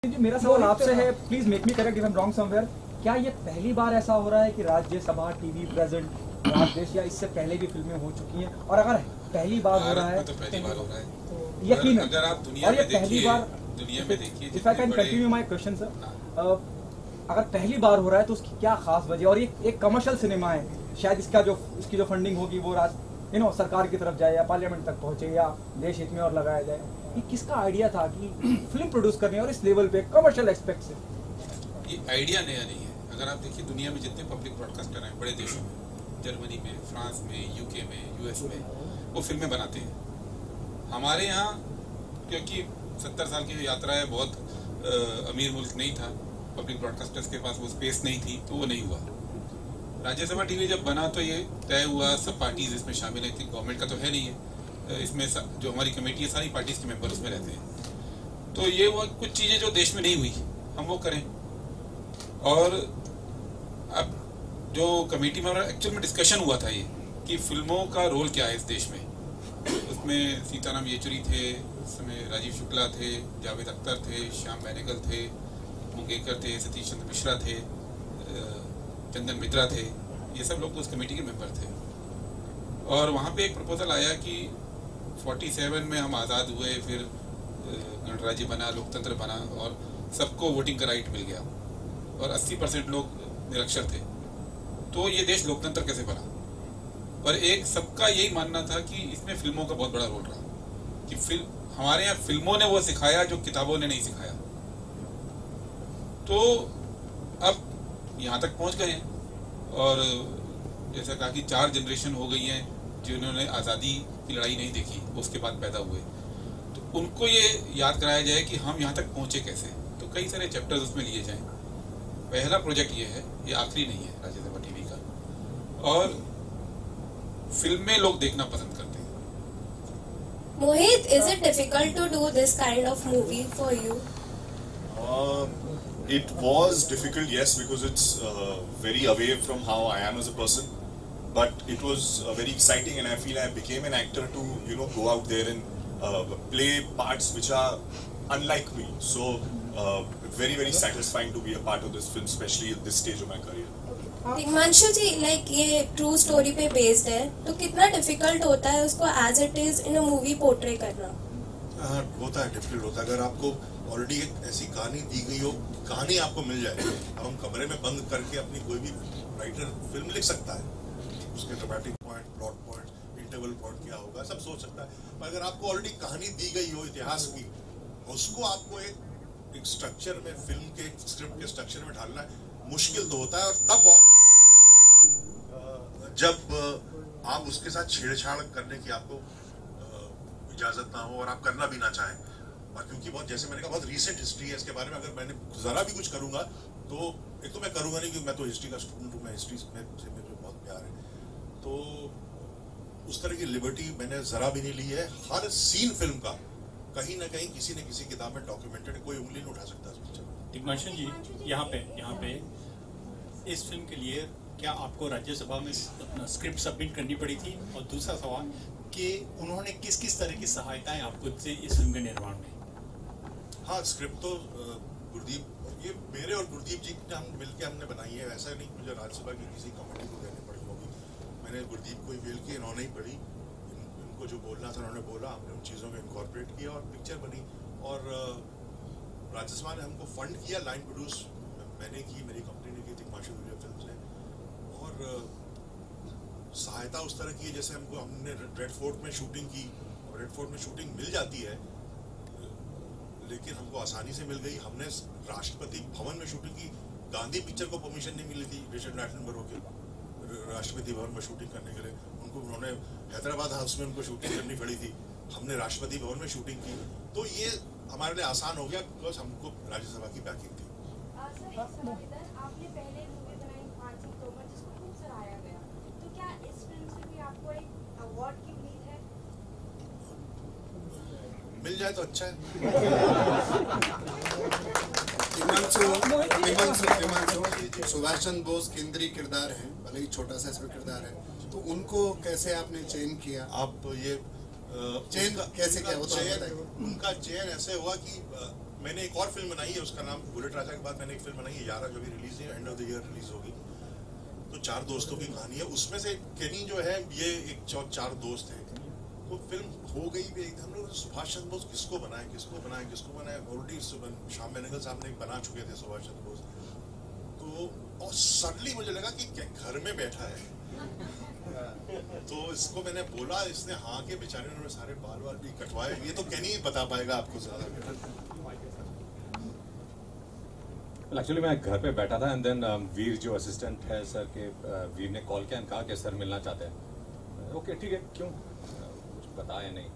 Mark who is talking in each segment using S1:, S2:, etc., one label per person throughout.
S1: जी मेरा सवाल आपसे है, please make me correct if I am wrong somewhere. क्या ये पहली बार ऐसा हो रहा है कि राज्यसभा टीवी प्रेजेंट राजदेश, या इससे पहले भी फिल्में हो चुकी हैं? और अगर पहली बार हो रहा है
S2: तो पहली बार हो रहा है
S1: यकीन,
S2: अगर आप दुनिया में देखिए
S1: if I can continue my question sir, अगर पहली बार हो रहा है तो उसकी क्या खास वजह? और ये एक कमर्शियल सिनेमा है, शायद इसकी जो फंडिंग होगी वो सरकार की तरफ जाए या पार्लियामेंट तक पहुंचे या देश हित में और लगाया जाए। ये किसका आइडिया था कि फिल्म प्रोड्यूस करनी और इस लेवल पे कमर्शियल एस्पेक्ट से?
S2: ये आइडिया नया नहीं है। अगर आप देखिए दुनिया में जितने पब्लिक ब्रॉडकास्टर हैं बड़े देशों में, जर्मनी में, फ्रांस में, यूके में, यूएस में, वो फिल्में बनाते हैं। हमारे यहाँ क्योंकि 70 साल की यात्रा है, बहुत अमीर मुल्क नहीं था, पब्लिक ब्रॉडकास्टर्स के पास वो स्पेस नहीं थी, तो वो नहीं हुआ। राज्यसभा टीवी जब बना तो ये तय हुआ, सब पार्टीज इसमें शामिल है थी, गवर्नमेंट का तो है नहीं है इसमें, जो हमारी कमेटी है सारी पार्टीज के मेंबर उसमें रहते हैं। तो ये वो कुछ चीजें जो देश में नहीं हुई हम वो करें। और अब जो कमेटी में एक्चुअल में डिस्कशन हुआ था ये कि फिल्मों का रोल क्या है इस देश में, उसमें सीताराम येचुरी थे, उस समय राजीव शुक्ला थे, जावेद अख्तर थे, श्याम बेनेगल थे, मुंगेकर थे, सतीश चंद्र मिश्रा थे, चंदन मित्रा थे, ये सब लोग तो उस कमेटी के मेंबर थे। और वहाँ पे एक प्रपोजल आया कि 47 में हम आज़ाद हुए, फिर गणराज्य बना, लोकतंत्र बना और सबको वोटिंग का राइट मिल गया और 80% लोग निरक्षर थे, तो ये देश लोकतंत्र कैसे बना? और एक सबका यही मानना था कि इसमें फिल्मों का बहुत बड़ा रोल रहा कि हमारे यहाँ फिल्मों ने वो सिखाया जो किताबों ने नहीं सिखाया। तो अब यहाँ तक पहुँच गए हैं और जैसा कहा कि 4 जनरेशन हो गई हैं जिन्होंने आज़ादी की लड़ाई नहीं देखी, उसके बाद पैदा हुए, तो उनको ये याद कराया जाए कि हम यहाँ तक पहुँचे कैसे। तो कई सारे चैप्टर्स उसमें लिए जाएं। पहला प्रोजेक्ट ये है, ये आखिरी नहीं है राज्यसभा टीवी का, और फिल्में लोग देखना पसंद करते हैं।
S3: मोहित, is it difficult to do this kind of movie for you?
S4: It was difficult, yes, because it's very away from how I am as a person. But it was very exciting, and I feel I became an actor to, go out there and play parts which are unlike me. So very, very satisfying to be a part of this film, especially at this stage of my career.
S3: Himanshu ji, like ये true story पे based है, तो कितना difficult होता है उसको as it is in a movie portray करना?
S5: होता है, डिफिकल्ट होता है। अगर आपको ऑलरेडी एक ऐसी कहानी दी गई हो, कहानी आपको मिल जाए, अब हम कमरे में बंद करके अपनी कोई भी राइटर फिल्म लिख सकता है, उसके dramatic point, plot point, interval point क्या होगा सब सोच सकता है। पर अगर आपको ऑलरेडी कहानी दी गई हो इतिहास की, उसको आपको एक स्ट्रक्चर में, फिल्म के स्क्रिप्ट के स्ट्रक्चर में ढालना मुश्किल तो होता है। और तब जब आप उसके साथ छेड़छाड़ करने की आपको इजाजत ना हो और आप करना भी ना चाहें, और क्योंकि बहुत, जैसे मैंने कहा, बहुत रीसेंट हिस्ट्री है इसके बारे में, अगर मैंने जरा भी कुछ करूंगा तो एक तो मैं करूंगा नहीं, क्योंकि मैं तो हिस्ट्री का स्टूडेंट हूँ, मैं हिस्ट्री से मुझे बहुत प्यार है, तो उस तरह की लिबर्टी मैंने जरा भी नहीं ली है। हर सीन फिल्म का कहीं ना कहीं किसी न किसी किताब में डॉक्यूमेंटेड है, कोई उंगली नहीं उठा सकता इस पिक्चर में।
S6: दिग्मांशन जी, यहाँ पे इस फिल्म के लिए क्या आपको राज्यसभा में अपना स्क्रिप्ट सबमिट करनी पड़ी थी? और दूसरा सवाल कि उन्होंने किस किस तरह की सहायताएं आपको से इस फिल्म के निर्माण में?
S5: हाँ, स्क्रिप्ट तो गुरदीप, ये मेरे और गुरदीप जी ने हम मिलके हमने बनाई है। ऐसा नहीं मुझे राज्यसभा की किसी कमेटी को देनी पड़ी होगी, मैंने गुरदीप को ही मेल की, इन्होंने ही पढ़ी, इनको जो बोलना था उन्होंने बोला, हमने उन चीज़ों में इनकॉर्पोरेट किया और पिक्चर बनी। और राज्यसभा ने हमको फंड किया, लाइन प्रोड्यूस मैंने की, मेरी कंपनी ने की थी, हिमांशु फिल्म ने, और सहायता उस तरह की है जैसे हमने रेड फोर्ट में शूटिंग की, और रेड फोर्ट में शूटिंग मिल जाती है, लेकिन हमको आसानी से मिल गई। हमने राष्ट्रपति भवन में शूटिंग की, गांधी पिक्चर को परमिशन नहीं मिली थी रिचर्ड एटनबरो के राष्ट्रपति भवन में शूटिंग करने के लिए, उन्होंने हैदराबाद हाउस में उनको शूटिंग करनी पड़ी थी, हमने राष्ट्रपति भवन में शूटिंग की। तो ये हमारे लिए आसान हो गया बिकॉज हमको राज्यसभा की बैकिंग थी।
S7: आपने पहले मूवी बनाई आंटी तोमर, जिसको खूब सराहाया गया, तो क्या इस फिल्म से भी आपको एक अवार्ड की उम्मीद है?
S5: मिल जाए तो अच्छा है।
S8: सुभाष चंद्र बोस केंद्रीय किरदार हैं, भले ही छोटा सा इसमें किरदार है, तो उनको कैसे आपने चयन किया?
S5: आप ये
S8: चयन कैसे क्या होता है?
S5: उनका चयन ऐसे हुआ कि मैंने एक और फिल्म बनाई है, उसका नाम बुलेट राजा के बाद मैंने एक फिल्म बनाई है यारा, जो भी रिलीज है, end of the year release होगी। तो 4 दोस्तों की कहानी है, उसमें से केनी जो है ये एक 4 दोस्त है। तो फिल्म हो गई भी, हम लोग सुभाष चंद्र बोस किसको बनाए ऑलरेडी श्याम बेनेगल साहब ने बना चुके थे सुभाष चंद्र बोस। तो और सडनली मुझे लगा कि घर में बैठा है, तो इसको मैंने बोला, इसने हाँ के बेचारे उन्होंने सारे बाल भी कटवाए। ये तो केनी बता पाएगा आपको ज्यादा।
S9: एक्चुअली मैं घर पे बैठा था एंड देन वीर जो असिस्टेंट है सर के, वीर ने कॉल किया और कहा कि सर मिलना चाहते हैं। ओके ठीक है, क्यों, कुछ बताया नहीं,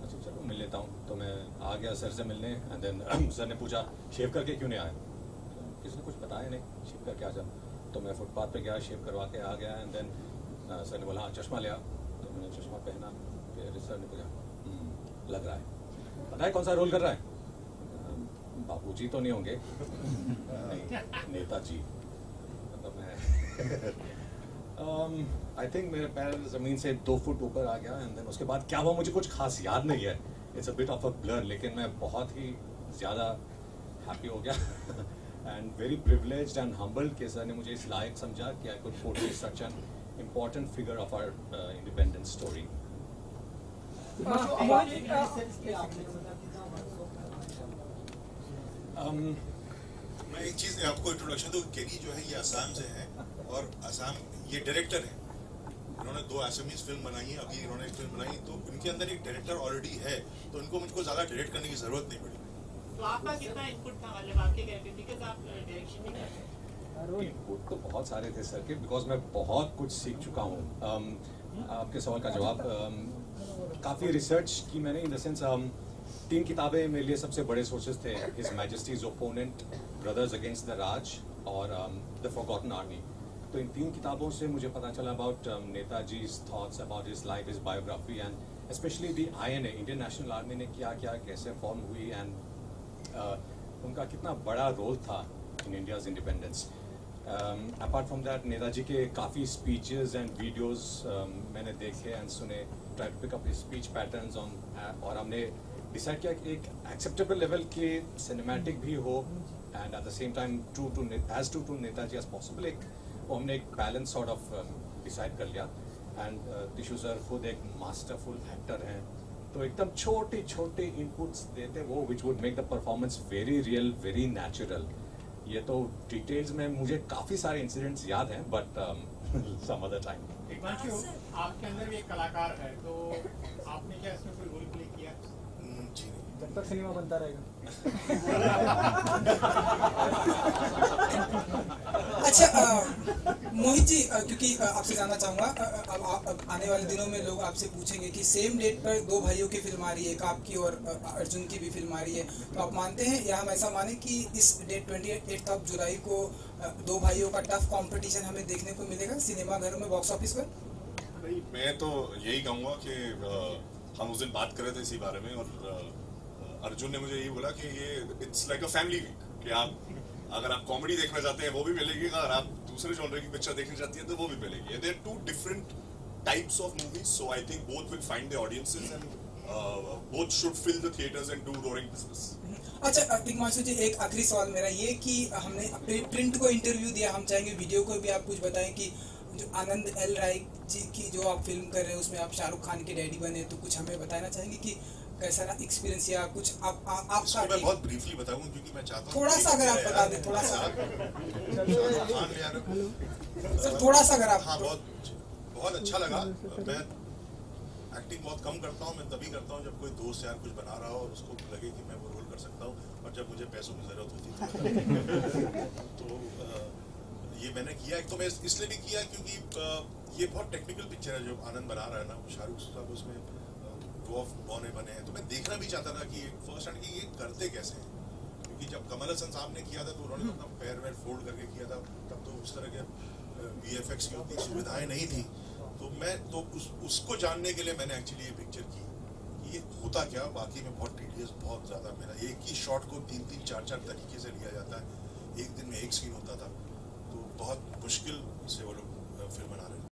S9: अच्छा चलो मिल लेता हूँ। तो मैं आ गया सर से मिलने एंड देन सर ने पूछा शेव करके क्यों नहीं आया, किसी ने कुछ बताया नहीं, शेव करके आ जा। तो मैं फुटपाथ पे गया, शेव करवा के आ गया एंड देन सर ने बोला हाँ चश्मा ले आ। तो मैंने चश्मा पहना, फिर सर ने पूछा लग रहा है, पता है कौन सा रोल कर रहा है, बाबूजी तो नहीं होंगे, नहीं नेताजी। मतलब मैं आई थिंक मेरे पैर ज़मीन से 2 फुट ऊपर आ गया एंड देन उसके बाद क्या हुआ मुझे कुछ खास याद नहीं है, it's a bit of a blur, लेकिन मैं बहुत ही ज़्यादा हैप्पी हो गया and very privileged and humbled कि सर ने मुझे इस लायक समझा कि I could portray such an important figure of our independence story.
S5: मैं एक चीज आपको इंट्रोडक्शन दूं, केनी जो है ये असम से है और असम ये डायरेक्टर है। इन्होंने 2 असमीज फिल्म बनाई है, अभी इन्होंने एक फिल्म बनाई, तो इनके अंदर एक डायरेक्टर ऑलरेडी है, तो इनको मुझको ज्यादा डायरेक्ट करने की जरूरत नहीं पड़ी।
S10: तो आपका कितना इनपुट था, मतलब आपके कैरेक्टर बिकॉज़ आप डायरेक्शन नहीं कर सकते?
S9: इनपुट तो बहुत सारे थे सर के, बिकॉज मैं बहुत कुछ सीख चुका हूँ। आपके सवाल का जवाब, काफ़ी रिसर्च की मैंने, इन द सेंस 3 किताबें मेरे लिए सबसे बड़े सोर्सेज थे, his majesty's opponent, brothers against the Raj और द फॉरगॉटन आर्मी। तो इन 3 किताबों से मुझे पता चला about Netaji's thoughts about his life, his biography and specially the INA, Indian National Army ने क्या क्या कैसे फॉर्म हुई एंड उनका कितना बड़ा रोल था in India's independence. Apart from that Netaji के काफ़ी स्पीचेस एंड वीडियोस मैंने देखे एंड सुने, try to pick up speech patterns on, और हमने डिसाइड किया कि एक एक्सेप्टेबल लेवल के सिनेमैटिक भी हो and at the same time true to Netaji as possible, एक वो हमने एक बैलेंस सॉर्ट ऑफ डिसाइड कर लिया। एंड टिशू सर खुद एक मास्टरफुल एक्टर हैं, तो एकदम छोटे छोटे इनपुट्स देते वो which would make the performance very real, very natural. ये तो डिटेल्स में मुझे काफ़ी सारे इंसिडेंट्स याद हैं, बट सम अदर टाइम।
S6: आपके अंदर भी एक कलाकार है, तो आपने क्या इसमें कोई रोल प्ले किया?
S1: जब तक सिनेमा बनता रहेगा।
S11: अच्छा मोहित जी, क्योंकि आपसे जानना चाहूँगा, अब आने वाले दिनों में लोग आपसे पूछेंगे कि सेम डेट पर 2 भाइयों की फिल्म आ रही है, एक आपकी और अर्जुन की भी फिल्म आ रही है, तो आप मानते हैं या हम ऐसा माने कि इस डेट 28 जुलाई को 2 भाइयों का टफ कंपटीशन हमें देखने को मिलेगा सिनेमा घरों में, बॉक्स ऑफिस पर?
S4: मैं तो यही कहूँगा कि हम उस दिन बात कर रहे थे इसी बारे में, और अर्जुन ने मुझे यही बोला कि ये it's like a family week, कि आप अगर आप कॉमेडी देखना चाहते हैं वो भी मिलेगी, अगर आप दूसरे जॉनर की पिक्चर देखना चाहती है तो वो भी मिलेगी। There are 2 different types of movies, so I think both will find the audiences and both should fill the theatres and do roaring business.
S11: अच्छा तिग्मांशु जी, एक आखिरी सवाल मेरा ये कि हमने प्रिंट को इंटरव्यू दिया, हम चाहेंगे वीडियो को भी आप कुछ बताएं कि जो आनंद एल राय जी की जो आप फिल्म कर रहे हैं उसमें आप शाहरुख खान के डैडी बने, तो कुछ हमें बताना चाहेंगे कि कैसा ना एक्सपीरियंस या कुछ आपका?
S5: मैं बहुत ब्रीफली बताऊंगा क्योंकि मैं चाहता हूं
S11: थोड़ा सा अगर आप बता दें, थोड़ा सा सर, थोड़ा सा अगर आप।
S5: हाँ, बहुत अच्छा लगा। मैं एक्टिंग बहुत कम करता हूँ, मैं तभी करता हूँ जब कोई दोस्त यार कुछ बना रहा हो और उसको लगे कि मैं वो रोल कर सकता हूँ, और जब मुझे पैसों की जरूरत होती है तो ये मैंने किया। एक तो मैं इसलिए भी किया क्योंकि ये बहुत टेक्निकल पिक्चर है जो आनंद बना रहा है ना, शाहरुख साहब उसमें बौने बने हैं, तो मैं देखना भी चाहता था कि फर्स्ट हैंड कि ये करते कैसे हैं, क्योंकि जब कमल हसन साहब ने किया था तो उन्होंने अपना पैर वैर फोल्ड करके किया था, तब तो उस तरह के VFX की उतनी सुविधाएं नहीं थी, तो मैं तो उसको जानने के लिए मैंने एक्चुअली ये पिक्चर की कि ये होता क्या। बाकी में बहुत टीडियस, बहुत ज़्यादा, मेरा एक ही शॉट को 3-3, 4-4 तरीके से लिया जाता है, एक दिन में एक सीन होता था, तो बहुत मुश्किल से वो लोग फिल्म बना रहे हैं।